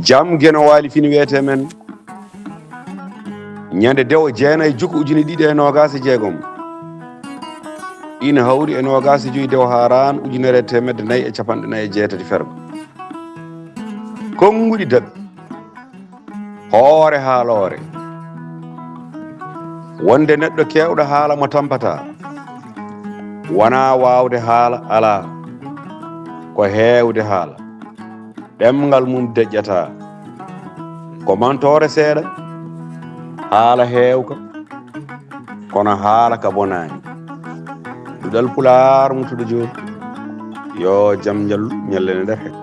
jam geno waali fini wiyete men ñande dewo jeenayi juku ujune ɗiɗi e nogas e jeegom ina hawri e nogas e joyi dewo haran ujunere temedde nayyi e capanɗe nayyi e jeetati fergo konguɗi daɓi hoore haalore wonde neɗɗo kewɗo haala mo tampata wona wawde haala ala ko heewde haala ɗemgal mum deƴƴata ko mantore seeɗa haala heewka kono haala ka bonani ɗuɗal Pulaar Mutude Diop yo jam jallu ñallene nder hek